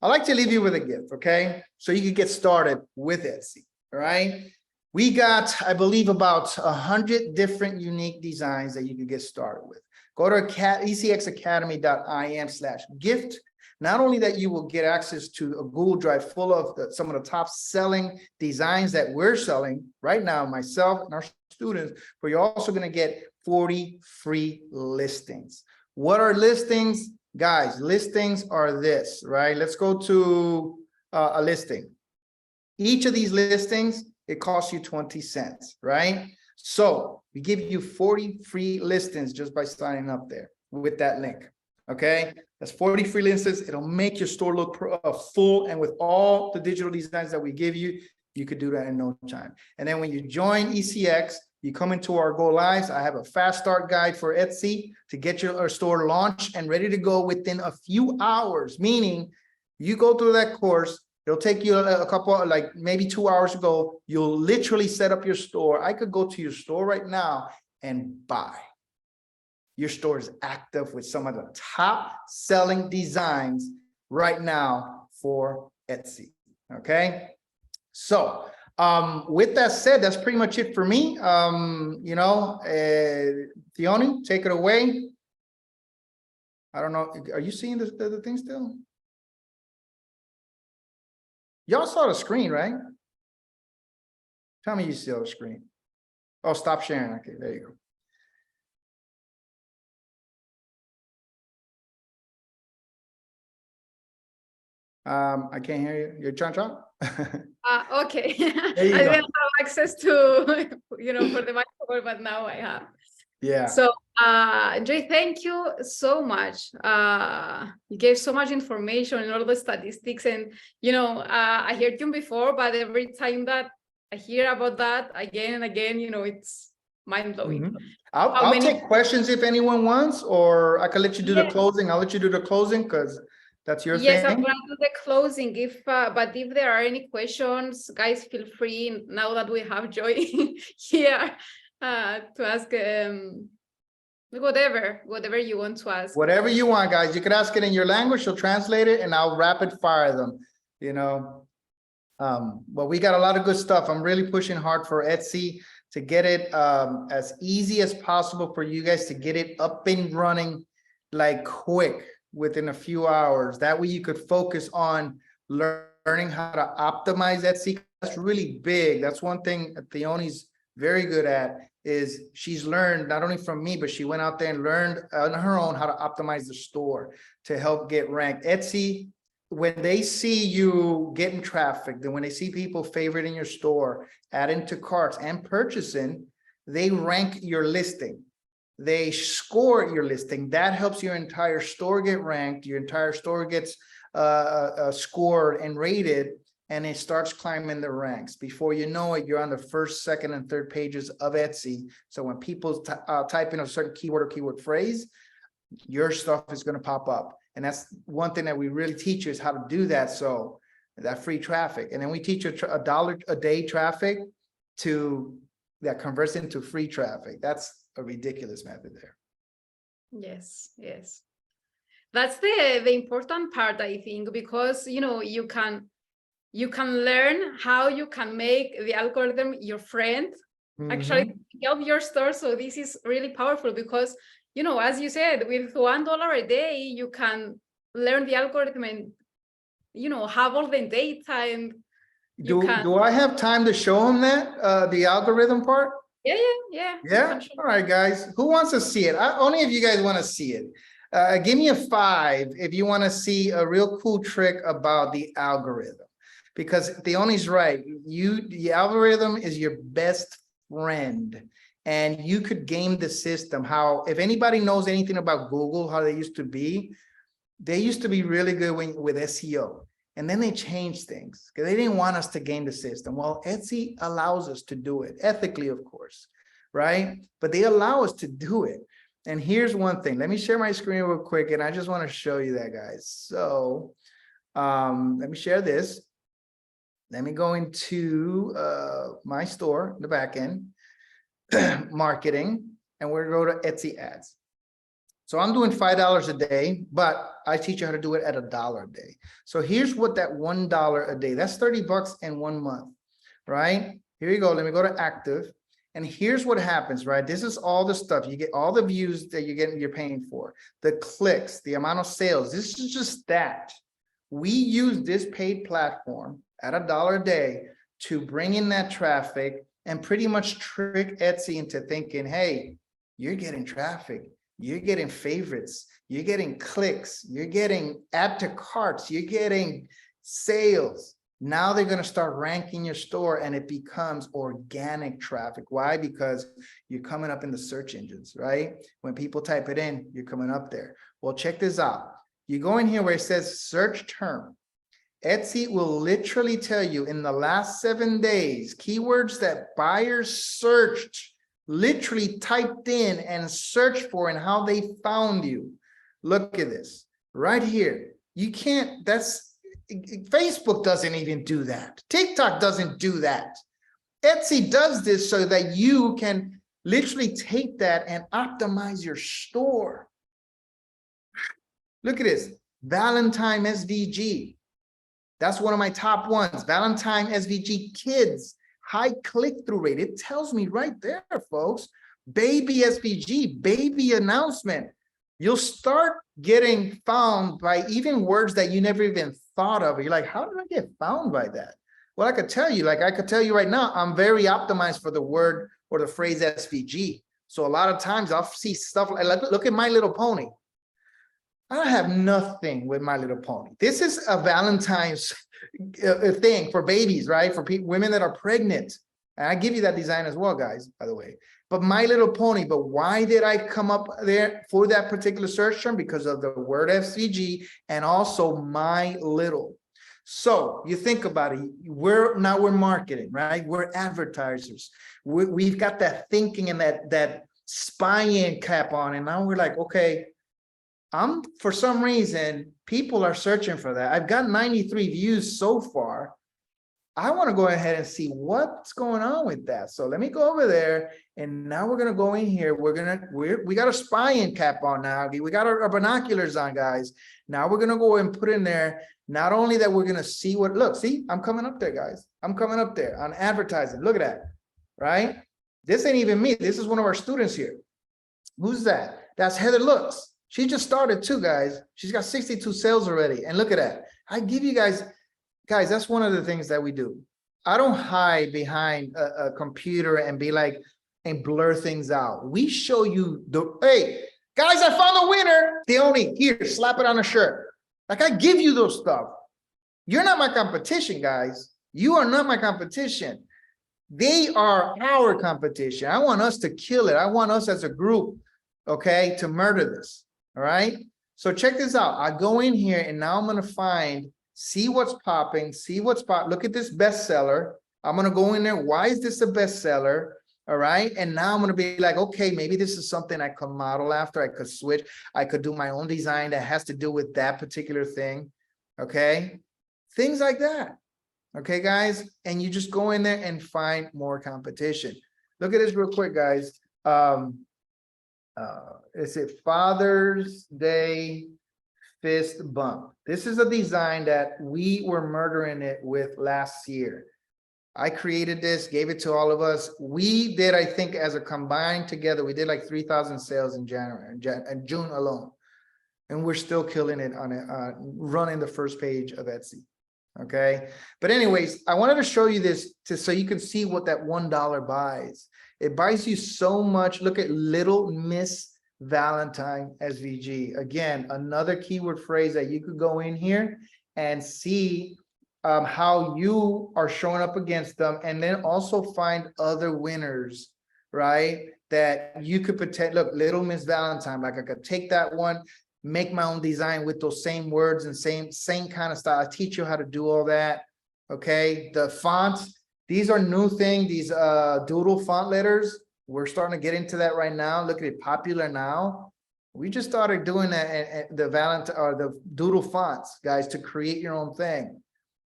I'd like to leave you with a gift, okay? So you can get started with Etsy, all right? We got, I believe, about 100 different unique designs that you can get started with. Go to ecxacademy.im/gift. Not only that you will get access to a Google Drive full of some of the top selling designs that we're selling right now, myself and our students, but you're also going to get 40 free listings. What are listings? Guys, listings are this, right? Let's go to a listing. Each of these listings, it costs you 20 cents, right? So we give you 40 free listings just by signing up there with that link, okay? That's 40 free listings. It'll make your store look full, and with all the digital designs that we give you, you could do that in no time. And then when you join ECX, you come into our Go Lives. I have a fast start guide for Etsy to get your store launched and ready to go within a few hours, meaning you go through that course. It'll take you a couple, like maybe 2 hours to go. You'll literally set up your store. I could go to your store right now and buy. Your store is active with some of the top selling designs right now for Etsy, okay? So, with that said, that's pretty much it for me. You know, Theoni, take it away. I don't know. Are you seeing the thing still? Y'all saw the screen, right? Tell me you saw the screen. Oh, stop sharing. Okay, there you go. I can't hear you. You're trying to talk? Okay. I There you didn't go. have access to, you know, for the microphone, but now I have. Yeah. So, Jay, thank you so much. You gave so much information and all the statistics, and you know, I heard you before, but every time that I hear about that again and again, you know, it's mind blowing. Mhm. I'll take questions if anyone wants, or I can let you do the closing. I'll let you do the closing because That's your Yes, I'm thing? going to do the closing. But if there are any questions, guys, feel free now that we have Joy here to ask whatever you want to ask. Whatever you want, guys. You could ask it in your language. She'll translate it, and I'll rapid fire them. You know, but we got a lot of good stuff. I'm really pushing hard for Etsy to get it as easy as possible for you guys to get it up and running like quick within a few hours. That way you could focus on learning how to optimize Etsy. That's really big. That's one thing Theoni's very good at, is she's learned not only from me, but she went out there and learned on her own how to optimize the store to help get ranked. Etsy, when they see you getting traffic, then when they see people favoriting your store, adding to carts and purchasing, they rank your listing. They score your listing. That helps your entire store get ranked. Your entire store gets scored and rated, and it starts climbing the ranks. Before you know it, you're on the first, second, and third pages of Etsy. So when people type in a certain keyword or keyword phrase, your stuff is going to pop up. And that's one thing that we really teach you, is how to do that. So that free traffic. And then we teach you $1 a day traffic that converts into free traffic. That's a ridiculous method there. Yes. That's the important part, I think, because you can learn how you can make the algorithm your friend, actually help your store. So this is really powerful because, as you said, with $1 a day, you can learn the algorithm and, have all the data, and do I have time to show them that, the algorithm part? Yeah. All right, guys, who wants to see it? Only if you guys want to see it. Give me a 5 if you want to see a real cool trick about the algorithm. Because Theoni's right, the algorithm is your best friend, and you could game the system. If anybody knows anything about Google, how they used to be really good with SEO, and then they changed things because they didn't want us to game the system. Well, Etsy allows us to do it ethically, of course, right? But they allow us to do it. And here's one thing. Let me share my screen real quick, and I just want to show you that, guys. So let me share this. Let me go into my store, the back end, marketing, and we're going to go to Etsy ads. So I'm doing $5 a day, but I teach you how to do it at $1 a day. So here's what that $1 a day, that's 30 bucks in 1 month, right? Here you go. Let me go to active. And here's what happens, right? This is all the stuff. You get all the views that you're paying for, the clicks, the amount of sales. This is just that. We use this paid platform at $1 a day to bring in that traffic and pretty much trick Etsy into thinking, hey, you're getting traffic, you're getting favorites, you're getting clicks, you're getting add to carts, you're getting sales. Now they're going to start ranking your store, and it becomes organic traffic. Why? Because you're coming up in the search engines, right? When people type it in, you're coming up there. Well, check this out. You go in here where it says search term. Etsy will literally tell you in the last 7 days, keywords that buyers searched, literally typed in and searched for, and how they found you. Look at this right here. You can't, Facebook doesn't even do that. TikTok doesn't do that. Etsy does this so that you can literally take that and optimize your store. Look at this, Valentine SVG. That's one of my top ones. Valentine SVG kids, high click-through rate. It tells me right there, folks. Baby SVG, baby announcement. You'll start getting found by even words that you never even thought of. You're like, how did I get found by that? Well, I could tell you right now, I'm very optimized for the word or the phrase SVG. So a lot of times I'll see stuff like, look at My Little Pony. I have nothing with My Little Pony. This is a Valentine's thing for babies, right? For women that are pregnant. And I give you that design as well, guys, by the way. But My Little Pony, but why did I come up there for that particular search term? Because of the word SVG and also My Little. So you think about it, we're marketing, right? We're advertisers. We've got that thinking and that spying cap on. And now we're like, okay, for some reason, people are searching for that. I've got 93 views so far. I want to go ahead and see what's going on with that. So let me go over there, and now we're gonna go in here. We got a spying cap on now. We got our binoculars on, guys. Now we're gonna go and put in there. Not only that, we're gonna see what. Look, see, I'm coming up there, guys. I'm coming up there on advertising. Look at that, right? This ain't even me. This is one of our students here. Who's that? That's Heather Looks. She just started too, guys. She's got 62 sales already. And look at that. I give you guys, that's one of the things that we do. I don't hide behind a computer and be like, and blur things out. We show you hey, guys, I found the winner. ΔΩΡΕΑΝ, here, slap it on a shirt. Like, I give you those stuff. You're not my competition, guys. You are not my competition. They are our competition. I want us to kill it. I want us as a group, okay, to murder this. All right. So check this out. I go in here and now I'm going to see what's popping, Look at this bestseller. I'm going to go in there. Why is this a bestseller? All right. And now I'm going to be like, okay, maybe this is something I could model after. I could switch. I could do my own design that has to do with that particular thing. Okay. Things like that. Okay, guys. And you just go in there and find more competition. Look at this real quick, guys. It's a Father's Day fist bump. This is a design that we were murdering it with last year. I created this, gave it to all of us. We did, I think, as a combined together, we did like 3,000 sales in January and June alone. And we're still killing it on it, running the first page of Etsy. Okay. But anyways, I wanted to show you this so you can see what that $1 buys. It buys you so much. Look at Little Miss Valentine SVG. Again, another keyword phrase that you could go in here and see how you are showing up against them, and then also find other winners, right? That you could potentially look. Little Miss Valentine, like I could take that one, make my own design with those same words and same kind of style. I teach you how to do all that. Okay, the fonts, these are new thing. These doodle font letters, we're starting to get into that right now. Look at it, popular now. We just started doing that, the Valentine or the doodle fonts, guys, to create your own thing,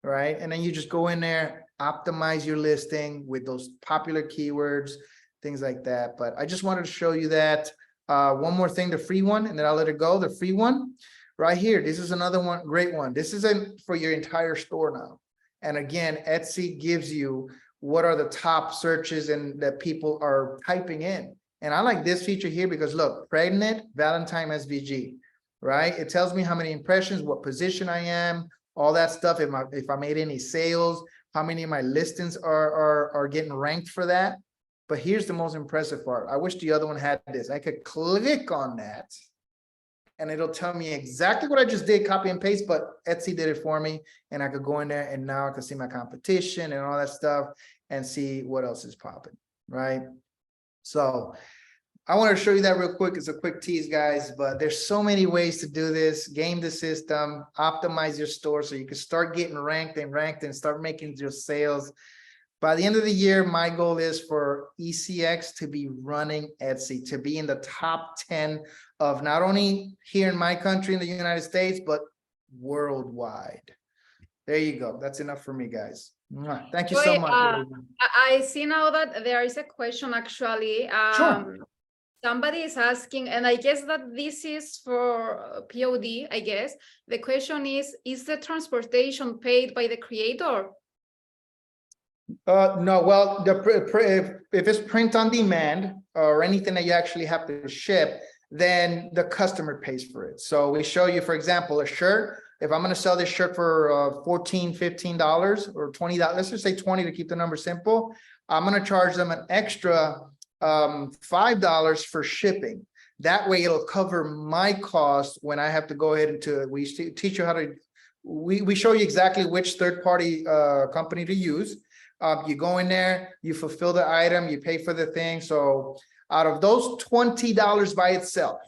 right? And then you just go in there, optimize your listing with those popular keywords, things like that. But I just wanted to show you that. One more thing, the free one, and then I'll let it go. The free one right here. This is another one, great one. This isn't for your entire store now. And again, Etsy gives you what are the top searches and that people are typing in. And I like this feature here because look, pregnant Valentine SVG, right? It tells me how many impressions, what position I am, all that stuff. If I made any sales, how many of my listings are getting ranked for that. But here's the most impressive part. I wish the other one had this. I could click on that and it'll tell me exactly what I just did, copy and paste, but Etsy did it for me. And I could go in there and now I can see my competition and all that stuff and see what else is popping, right? So I want to show you that real quick. It's a quick tease, guys, but there's so many ways to do this. Game the system, optimize your store so you can start getting ranked and start making your sales. By the end of the year, my goal is for ECX to be running Etsy, to be in the top 10 of not only here in my country, in the United States, but worldwide. There you go. That's enough for me, guys. Thank you so much. I see now that there is a question actually. Sure. Somebody is asking, and I guess that this is for POD, I guess. The question is the transportation paid by the creator? No, well, if it's print on demand or anything that you actually have to ship, then the customer pays for it. So we show you, for example, a shirt. If I'm going to sell this shirt for $14, $15 or $20, let's just say 20 to keep the number simple, I'm going to charge them an extra $5 for shipping. That way it'll cover my cost when I have to go ahead and we teach you how to, we show you exactly which third-party company to use. You go in there, you fulfill the item, you pay for the thing. So out of those $20 by itself,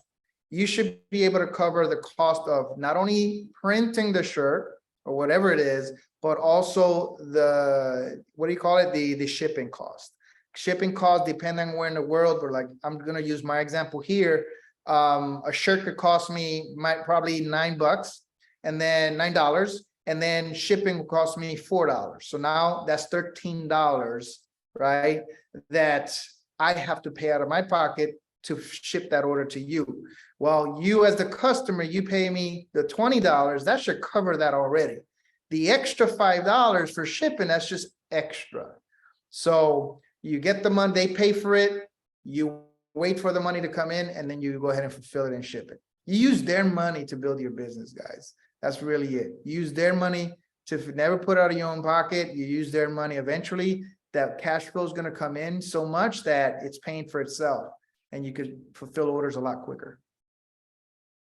you should be able to cover the cost of not only printing the shirt or whatever it is, but also the, what do you call it? The shipping cost. Shipping cost, depending on where in the world, but like, I'm going to use my example here. a shirt could cost me probably $9 and then $9, and then shipping will cost me $4. So now that's $13, right? That I have to pay out of my pocket to ship that order to you. Well, you as the customer, you pay me the $20, that should cover that already. The extra $5 for shipping, that's just extra. So you get the money, they pay for it, you wait for the money to come in, and then you go ahead and fulfill it and ship it. You use their money to build your business, guys. That's really it. You use their money to never put out of your own pocket. You use their money eventually. That cash flow is going to come in so much that it's paying for itself, and you could fulfill orders a lot quicker.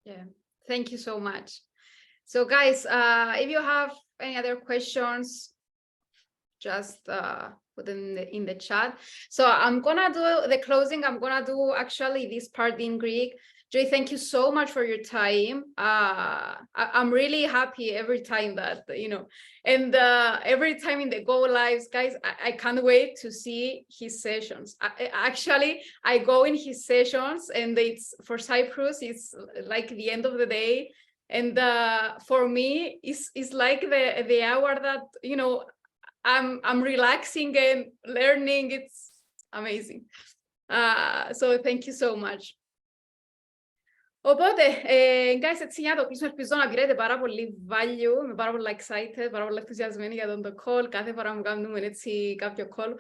Yeah, thank you so much. So guys, if you have any other questions, just put in the chat. So I'm gonna do the closing. I'm gonna do actually this part in Greek. Jay, thank you so much for your time. I'm really happy every time that, you know, and every time in the Go Lives, guys, I can't wait to see his sessions. Actually, I go in his sessions, and it's for Cyprus, it's like the end of the day. And for me, it's like the hour that, you know, I'm relaxing and learning. It's amazing. So thank you so much. Οπότε, guys, έτσι για να το κλείσουμε, ελπίζω να πήρετε πάρα πολύ value, είμαι πάρα πολύ excited, πάρα πολύ ενθουσιασμένη για τον το call, κάθε φορά μου κάνουμε έτσι κάποιο call.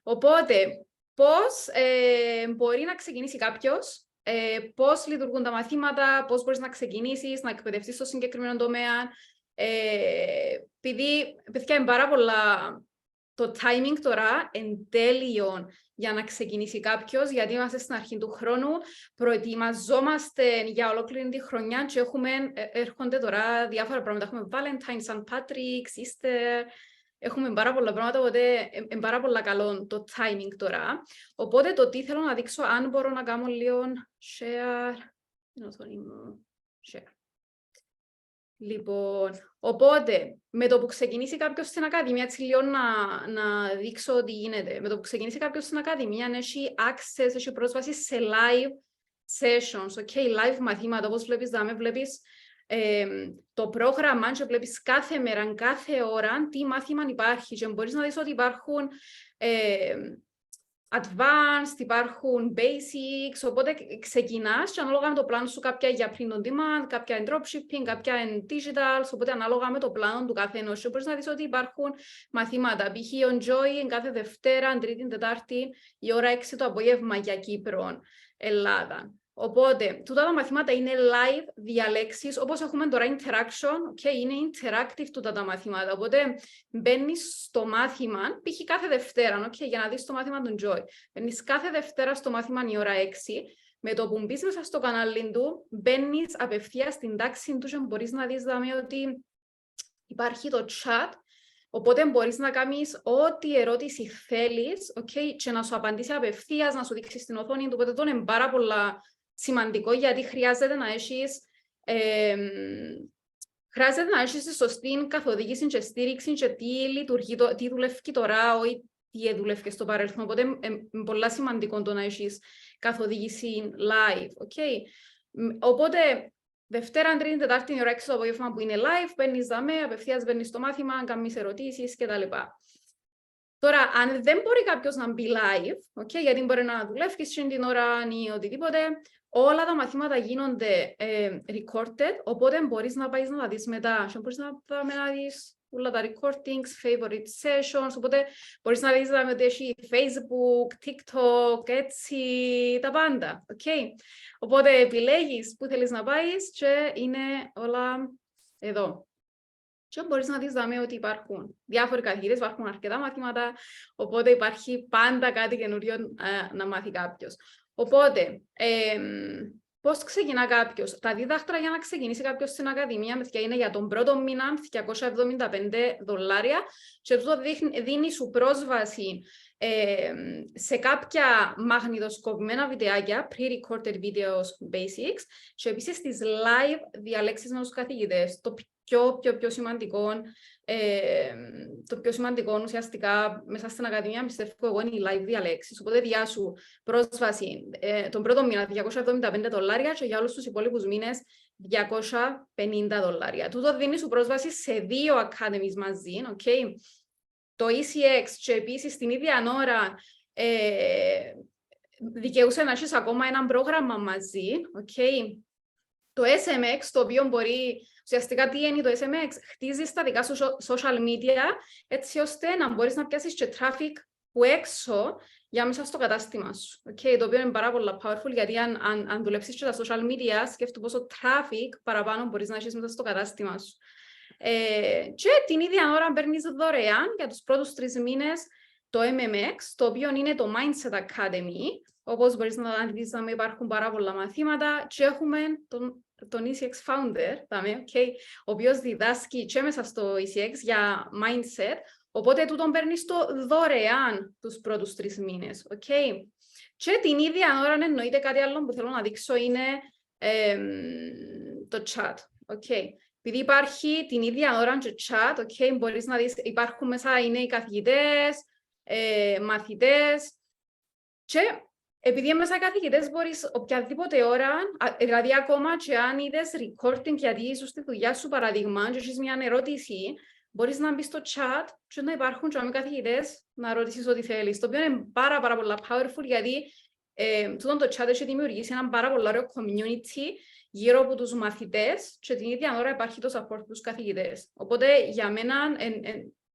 Οπότε, πώς μπορεί να ξεκινήσει κάποιος, πώς λειτουργούν τα μαθήματα, πώς μπορείς να ξεκινήσεις, να εκπαιδευτείς στο συγκεκριμένο τομέα. Επειδή, παιδιά, είναι πάρα πολλά το timing τώρα εν τέλειον για να ξεκινήσει κάποιος, γιατί είμαστε στην αρχή του χρόνου, προετοιμαζόμαστε για ολόκληρη τη χρονιά και έρχονται τώρα διάφορα πράγματα. Έχουμε Valentine's, St. Patrick's, Easter, έχουμε πάρα πολλά πράγματα, οπότε είναι πάρα πολλά καλό το timing τώρα. Οπότε το τι θέλω να δείξω, αν μπορώ να κάνω λίγο share, share. Λοιπόν, οπότε, με το που ξεκινήσει κάποιος στην Ακαδημία, έτσι λίγο να δείξω τι γίνεται. Με το που ξεκινήσει κάποιος στην Ακαδημία, έχει access, έχει πρόσβαση σε live sessions, okay, live μαθήματα, όπως βλέπεις, βλέπεις το πρόγραμμα και βλέπεις κάθε μέρα, κάθε ώρα, τι μάθημα υπάρχει και μπορείς να δεις ότι υπάρχουν advanced, υπάρχουν basics, οπότε ξεκινάς και ανάλογα με το πλάνο σου κάποια για print on demand, κάποια in dropshipping, κάποια in digital, οπότε ανάλογα με το πλάνο του κάθε ενός μπορείς να δεις ότι υπάρχουν μαθήματα. Π.χ. on Joy κάθε Δευτέρα, Τρίτη, Τετάρτη, η ώρα 6 το απόγευμα για Κύπρο, Ελλάδα. Οπότε, τούτα τα μαθήματα είναι live διαλέξεις, όπως έχουμε τώρα interaction, okay, είναι interactive τούτα τα μαθήματα. Οπότε, μπαίνεις στο μάθημα, π.χ. κάθε Δευτέρα, okay, για να δεις το μάθημα του Joy. Μπαίνεις κάθε Δευτέρα στο μάθημα η ώρα 6, με το που μπεις μέσα στο κανάλι του, μπαίνεις απευθείας στην τάξη του και μπορείς να δεις ότι υπάρχει το chat, οπότε μπορείς να κάνεις ό,τι ερώτηση θέλεις, okay, και να σου απαντήσει απευθείας, να σου δείξει στην οθόνη του, οπότε το είναι πάρα πολλά σημαντικό, γιατί χρειάζεται να έχεις τη σωστή καθοδήγηση και στήριξη και τι λειτουργεί, τι δουλεύει τώρα, όχι τι δουλεύει στο παρελθόν. Οπότε είναι πολύ σημαντικό το να έχεις καθοδήγηση live. Okay. Οπότε, Δευτέρα, Τρίτη, Τετάρτη, η ώρα 6 το απόγευμα που είναι live, μπαίνεις δαμέ, απευθείας μπαίνεις στο μάθημα, κάνεις ερωτήσεις κτλ. Τώρα, αν δεν μπορεί κάποιος να μπει live, okay, γιατί μπορεί να δουλεύει την ώρα ή οτιδήποτε, όλα τα μαθήματα γίνονται recorded, οπότε μπορείς να πάεις να τα δεις μετά. Και μπορείς να δεις όλα τα recordings, favorite sessions, οπότε μπορείς να δεις ότι έχει Facebook, TikTok, έτσι, τα πάντα. Okay. Οπότε επιλέγεις που θέλεις να πάεις και είναι όλα εδώ. Και μπορείς να δεις ότι υπάρχουν διάφοροι καθηγητές, υπάρχουν αρκετά μαθήματα, οπότε υπάρχει πάντα κάτι καινούριο να μάθει κάποιος. Οπότε, πώς ξεκινά κάποιος? Τα δίδακτρα για να ξεκινήσει κάποιος στην Ακαδημία είναι για τον πρώτο μήνα $275 και αυτό δίνει σου πρόσβαση σε κάποια μαγνητοσκοπημένα βιντεάκια, pre-recorded videos basics, και επίσης τις live διαλέξεις με τους καθηγητές. Το πιο σημαντικό, το πιο σημαντικό ουσιαστικά μέσα στην Ακαδημία, πιστεύω εγώ, είναι οι live διαλέξεις. Οπότε διάσου πρόσβαση τον πρώτο μήνα $275 και για όλους τους υπόλοιπους μήνες $250. Τούτο δίνει σου πρόσβαση σε 2 academies μαζί, okay? Το ECX και επίσης την ίδια ώρα δικαιούσε να έχεις ακόμα ένα πρόγραμμα μαζί, okay? Το SMX, το οποίο μπορεί, ουσιαστικά τι είναι το SMX, χτίζεις τα δικά σου social media έτσι ώστε να μπορείς να πιάσεις και traffic που έξω για μέσα στο κατάστημα σου. Okay? Το οποίο είναι πάρα πολύ powerful, γιατί αν δουλέψεις και τα social media, σκέφτου πόσο traffic παραπάνω μπορείς να έχεις μέσα στο κατάστημα σου. Και την ίδια ώρα παίρνεις δωρεάν για τους πρώτους 3 μήνες το MMX, το οποίο είναι το Mindset Academy. Όπως μπορείς να δεις, υπάρχουν πάρα πολλά μαθήματα και έχουμε τον ECX Founder, okay, ο οποίος διδάσκει και μέσα στο ECX για Mindset, οπότε τούτον παίρνεις το δωρεάν τους πρώτους 3 μήνες. Okay. Και την ίδια ώρα εννοείται κάτι άλλο που θέλω να δείξω είναι το chat. Okay. Επειδή υπάρχει την ίδια ώρα και chat, okay, μπορείς να δεις, υπάρχουν μέσα, είναι οι καθηγητές, μαθητές, και επειδή μέσα οι καθηγητές μπορείς οποιαδήποτε ώρα, δηλαδή ακόμα και αν είδες recording γιατί ήσουν στη δουλειά σου παραδειγμα και έχεις μια ερώτηση, μπορείς να μπεις στο chat και να υπάρχουν και με καθηγητές να ρωτήσεις ό,τι θέλεις. Το οποίο είναι πάρα πολλά powerful, γιατί τούτο το chat έχει δημιουργήσει ένα πάρα πολύ ωραίο community γύρω από τους μαθητές και την ίδια ώρα υπάρχει το support στους καθηγητές. Οπότε για μένα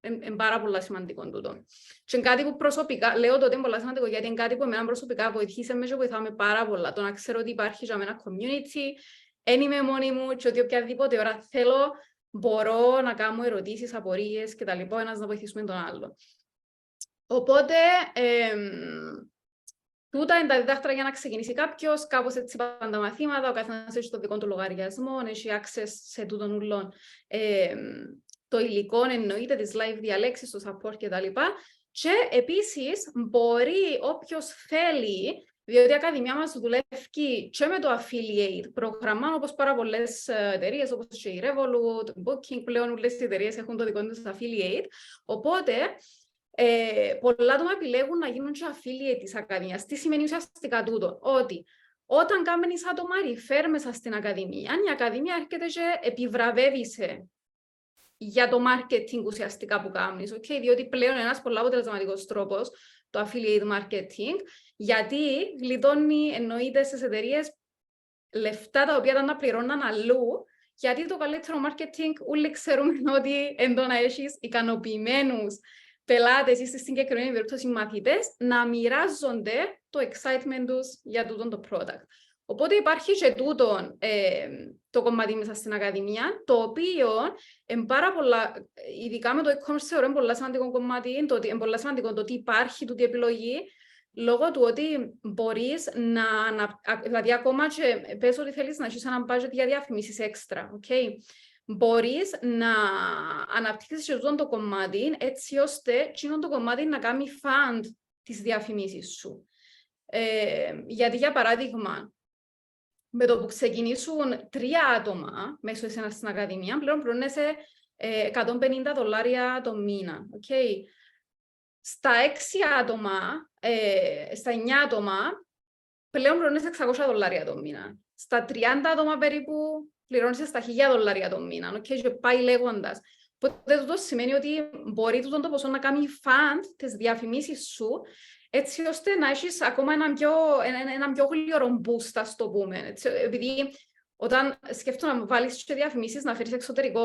είναι πάρα πολύ σημαντικό τούτο. Και είναι κάτι που προσωπικά, λέω ότι είναι πολύ σημαντικό, γιατί είναι κάτι που εμένα προσωπικά βοηθήσε με και βοηθάμε πάρα πολλά. Το να ξέρω ότι υπάρχει για μένα community, δεν είμαι μόνη μου και ότι οποιαδήποτε ώρα θέλω μπορώ να κάνω ερωτήσεις, απορίες και τα λοιπά, ένας να βοηθήσουμε τον άλλο. Οπότε, τούτα είναι τα διδάκτρα για να ξεκινήσει κάποιος, κάπως έτσι πάνε τα μαθήματα, ο καθένας έχει το δικό του λογαριασμό, έχει access σε τούτον ούλον το υλικό, εννοείται, τις live διαλέξεις, το support κτλ. Και επίσης μπορεί όποιος θέλει, διότι η Ακαδημία μας δουλεύει και με το affiliate πρόγραμμα, όπως πάρα πολλές εταιρείες, όπως και η Revolut, το Booking, πλέον όλες οι εταιρείες έχουν το δικό τους affiliate, οπότε πολλά άτομα επιλέγουν να γίνουν και affiliate της Ακαδημίας. Τι σημαίνει ουσιαστικά τούτο? Ότι όταν κάνεις άτομα refer μέσα στην Ακαδημία, η Ακαδημία έρχεται και επιβραβεύει για το marketing ουσιαστικά που κάνεις, okay? Διότι πλέον είναι ένας πολύ αποτελεσματικός τρόπος το affiliate marketing, γιατί γλιτώνει, εννοείται, στις εταιρείες λεφτά τα οποία να πληρώναν αλλού, γιατί το καλύτερο marketing όλοι ξέρουμε ότι εντό να έχεις ικανοποιημένους πελάτες ή στη συγκεκριμένη περίπτωση μαθητές να μοιράζονται το excitement τους για τούτο το product. Οπότε υπάρχει και τούτο το κομμάτι μέσα στην Ακαδημία, το οποίο πάρα πολλά, ειδικά με το e-commerce θεωρώ είναι πολύ σημαντικό κομμάτι, είναι πολύ σημαντικό το ότι υπάρχει τούτη επιλογή, λόγω του ότι μπορείς να, δηλαδή ακόμα και πες ότι θέλεις να έχεις ένα budget για διαφημίσεις έξτρα, okay? Μπορείς να αναπτύξεις και τούτο το κομμάτι, έτσι ώστε εκείνο το κομμάτι να κάνει fund τις διαφημίσεις σου. Γιατί για παράδειγμα, με το που ξεκινήσουν 3 άτομα μέσω εσένα στην Ακαδημία, πλέον πληρώνεσαι $150 το μήνα. Okay? Στα 6 άτομα, στα 9 άτομα, πλέον πληρώνεσαι $600 το μήνα. Στα 30 άτομα περίπου, πληρώνεσαι στα $1,000 το μήνα. Okay? Και πάει λέγοντας. Οπότε τούτο σημαίνει ότι μπορεί τούτο το ποσό να κάνει fund τις διαφημίσεις σου, έτσι ώστε να έχεις ακόμα έναν πιο γλυόρο boost, ας το πούμε. Έτσι, επειδή όταν σκέφτομαι να βάλεις και διαφημίσεις, να φέρεις εξωτερικό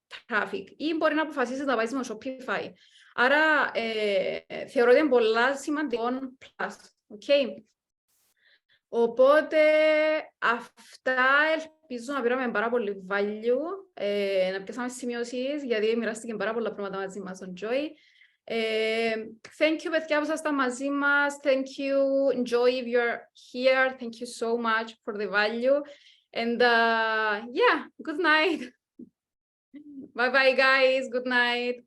traffic ή μπορεί να αποφασίσεις να βάζεις με Shopify. Άρα θεωρώ ότι είναι πολλά σημαντικό plus. Okay? Οπότε αυτά ελπίζω να πήραμε πάρα πολύ value, να πιάσαμε σημειώσεις, γιατί μοιράστηκε πάρα πολλά πράγματα μαζί μας τον Joy. Thank you, παιδιά, που ήσασταν μαζί μας. Thank you. Enjoy if you're here. Thank you so much for the value. And yeah, good night. Bye-bye, guys. Good night.